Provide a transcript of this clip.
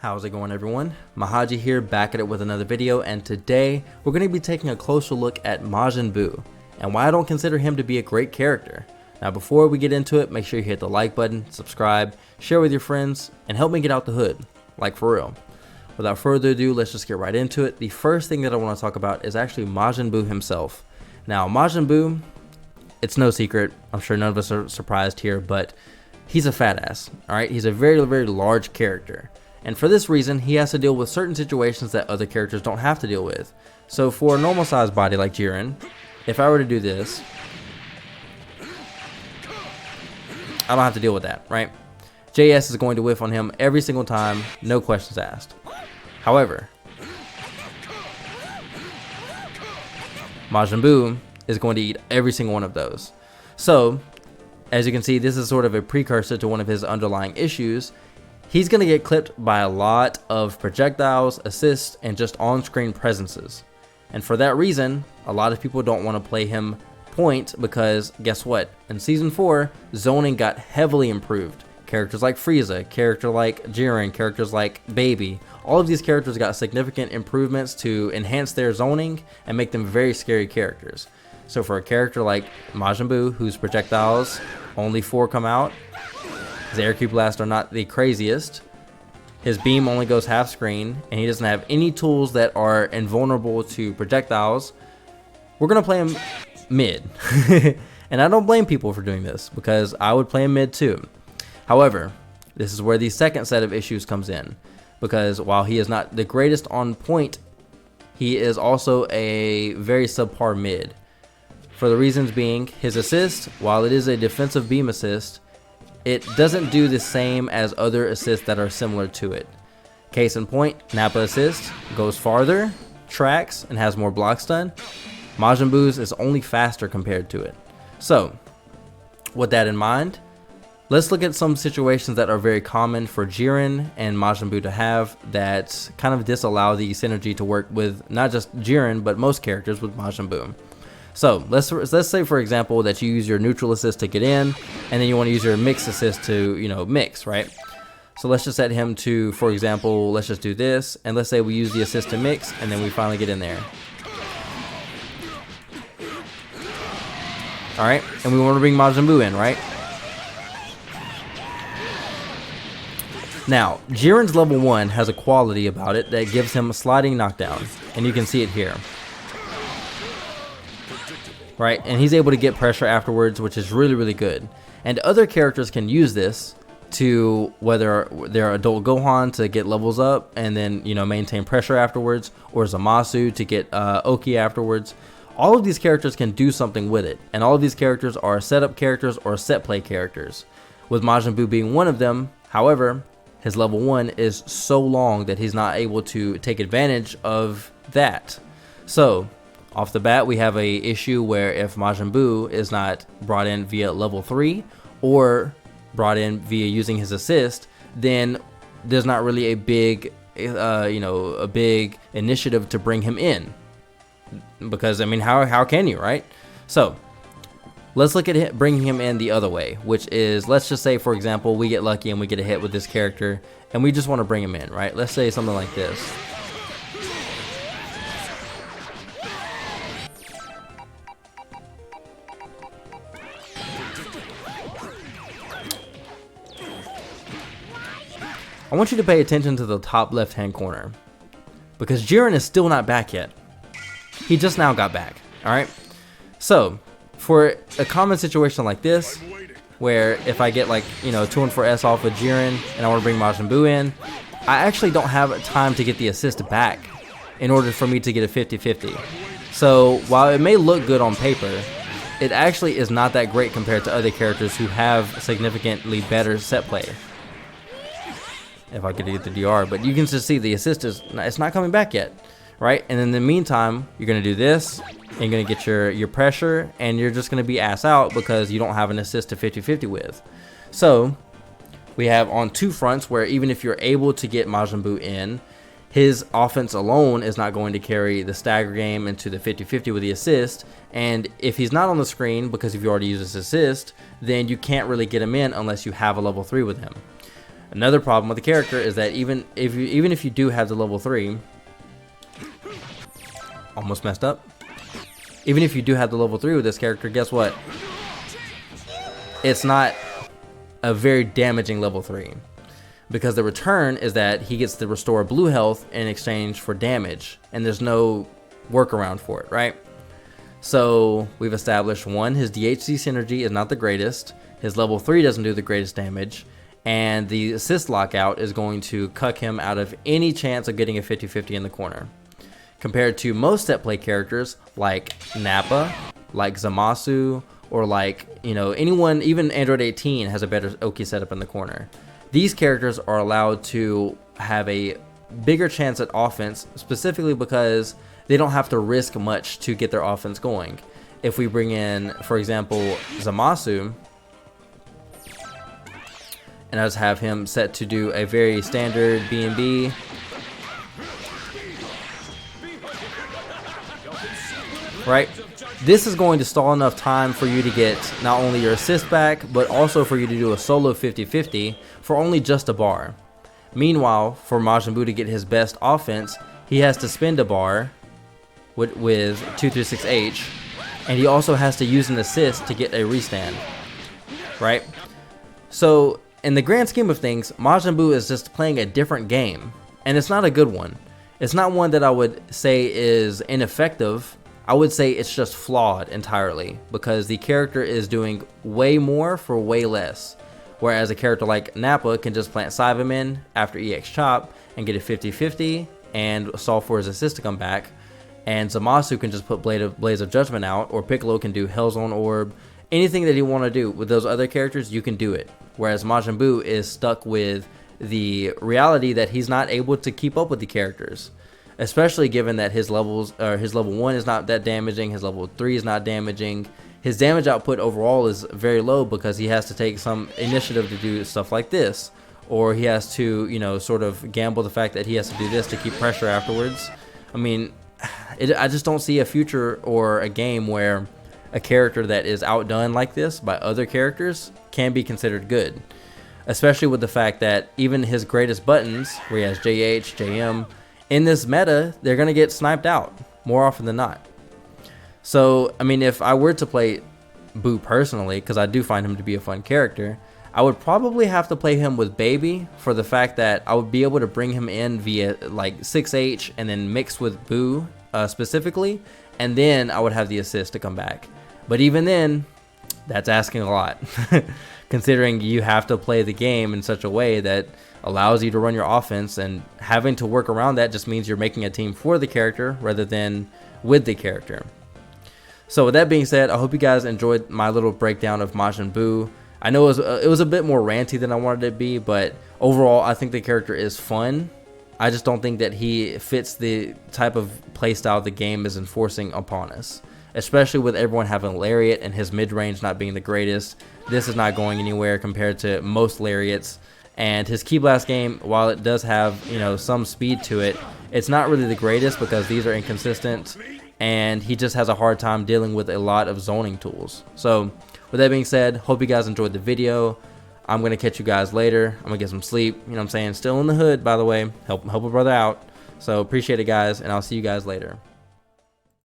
How's it going, everyone? Mahaji here, back at it with another video, and today we're going to be taking a closer look at Majin Buu and why I don't consider him to be a great character. Now before we get into it, make sure you hit the like button, subscribe, share with your friends, and help me get out the hood, like for real. Without further ado, let's just get right into it. The first thing that I want to talk about is actually Majin Buu himself. Now Majin Buu, it's no secret, I'm sure none of us are surprised here, but he's a fat ass, alright? He's a very, very large character. And for this reason, he has to deal with certain situations that other characters don't have to deal with. So for a normal sized body like Jiren, if I were to do this, I don't have to deal with that, right? JS is going to whiff on him every single time, no questions asked. However, Majin Buu is going to eat every single one of those. So, as you can see, this is sort of a precursor to one of his underlying issues. He's going to get clipped by a lot of projectiles, assists, and just on-screen presences. And for that reason, a lot of people don't want to play him point because guess what? In Season 4, zoning got heavily improved. Characters like Frieza, character like Jiren, characters like Baby, all of these characters got significant improvements to enhance their zoning and make them very scary characters. So for a character like Majin Buu, whose projectiles, only 4 come out, his air cube blasts are not the craziest, his beam only goes half screen, and he doesn't have any tools that are invulnerable to projectiles, we're going to play him mid. And I don't blame people for doing this, because I would play him mid too. However, this is where the second set of issues comes in, because while he is not the greatest on point, he is also a very subpar mid. For the reasons being, his assist, while it is a defensive beam assist, it doesn't do the same as other assists that are similar to it. Case in point, Nappa assist goes farther, tracks, and has more block stun. Majin Buu's is only faster compared to it. So, with that in mind, let's look at some situations that are very common for Jiren and Majin Buu to have that kind of disallow the synergy to work with not just Jiren, but most characters with Majin Buu. So let's say, for example, that you use your neutral assist to get in, and then you want to use your mix assist to, mix, right? So let's just set him to, for example, let's just do this, and let's say we use the assist to mix, and then we finally get in there. All right, and we want to bring Majin Buu in, right? Now, Jiren's level 1 has a quality about it that gives him a sliding knockdown, and you can see it here. Right, and he's able to get pressure afterwards, which is really, really good. And other characters can use this to, whether they're Adult Gohan to get levels up and then, maintain pressure afterwards, or Zamasu to get Oki afterwards. All of these characters can do something with it, and all of these characters are setup characters or set play characters. With Majin Buu being one of them, however, his level 1 is so long that he's not able to take advantage of that. So, off the bat, we have a issue where if Majin Buu is not brought in via level 3 or brought in via using his assist, then there's not really a big, a big initiative to bring him in. Because, I mean, how can you, right? So, let's look at bringing him in the other way, which is, let's just say, for example, we get lucky and we get a hit with this character, and we just want to bring him in, right? Let's say something like this. I want you to pay attention to the top left hand corner, because Jiren is still not back yet. He just now got back, alright? So, for a common situation like this, where if I get like, 2-4S off with Jiren and I want to bring Majin Buu in, I actually don't have time to get the assist back in order for me to get a 50-50. So, while it may look good on paper, it actually is not that great compared to other characters who have significantly better set play. If I could get the DR, but you can just see the assist it's not coming back yet, right? And in the meantime, you're gonna do this, and you're gonna get your pressure, and you're just gonna be ass out because you don't have an assist to 50-50 with. So we have on two fronts where even if you're able to get Majin Buu in, his offense alone is not going to carry the stagger game into the 50-50 with the assist, and if he's not on the screen because if you already used his assist, then you can't really get him in unless you have a level 3 with him. Another problem with the character is that even if you do have the level 3, almost messed up. Even if you do have the level 3 with this character, guess what? It's not a very damaging level 3. Because the return is that he gets to restore blue health in exchange for damage. And there's no workaround for it, right? So we've established, one, his DHC synergy is not the greatest. His level 3 doesn't do the greatest damage. And the assist lockout is going to cuck him out of any chance of getting a 50-50 in the corner. Compared to most set play characters like Nappa, like Zamasu, or like, you know, anyone, even Android 18 has a better Oki setup in the corner. These characters are allowed to have a bigger chance at offense, specifically because they don't have to risk much to get their offense going. If we bring in, for example, Zamasu, and I just have him set to do a very standard B&B, right? This is going to stall enough time for you to get not only your assist back, but also for you to do a solo 50-50 for only just a bar. Meanwhile, for Majin Buu to get his best offense, he has to spend a bar with 236H, and he also has to use an assist to get a restand, right? So, in the grand scheme of things, Majin Buu is just playing a different game, and it's not a good one. It's not one that I would say is ineffective. I would say it's just flawed entirely, because the character is doing way more for way less. Whereas a character like Nappa can just plant Cyberman after EX Chop and get a 50-50 and solve for his assist to come back. And Zamasu can just put Blaze of Judgment out, or Piccolo can do Hellzone Orb. Anything that you want to do with those other characters, you can do it. Whereas Majin Buu is stuck with the reality that he's not able to keep up with the characters. Especially given that his level 1 is not that damaging, his level 3 is not damaging. His damage output overall is very low because he has to take some initiative to do stuff like this. Or he has to, you know, sort of gamble the fact that he has to do this to keep pressure afterwards. I mean, I just don't see a future or a game where a character that is outdone like this by other characters can be considered good. Especially with the fact that even his greatest buttons, where he has JH, JM, in this meta, they're going to get sniped out more often than not. So, I mean, if I were to play Buu personally, because I do find him to be a fun character, I would probably have to play him with Baby for the fact that I would be able to bring him in via like 6H and then mix with Buu specifically, and then I would have the assist to come back. But even then, that's asking a lot, considering you have to play the game in such a way that allows you to run your offense, and having to work around that just means you're making a team for the character rather than with the character. So with that being said, I hope you guys enjoyed my little breakdown of Majin Buu. I know it was a bit more ranty than I wanted it to be, but overall I think the character is fun. I just don't think that he fits the type of playstyle the game is enforcing upon us. Especially with everyone having Lariat and his mid-range not being the greatest. This is not going anywhere compared to most Lariats. And his Ki Blast game, while it does have, you know, some speed to it, it's not really the greatest because these are inconsistent. And he just has a hard time dealing with a lot of zoning tools. So, with that being said, hope you guys enjoyed the video. I'm going to catch you guys later. I'm going to get some sleep. You know what I'm saying? Still in the hood, by the way. Help a brother out. So, appreciate it, guys. And I'll see you guys later.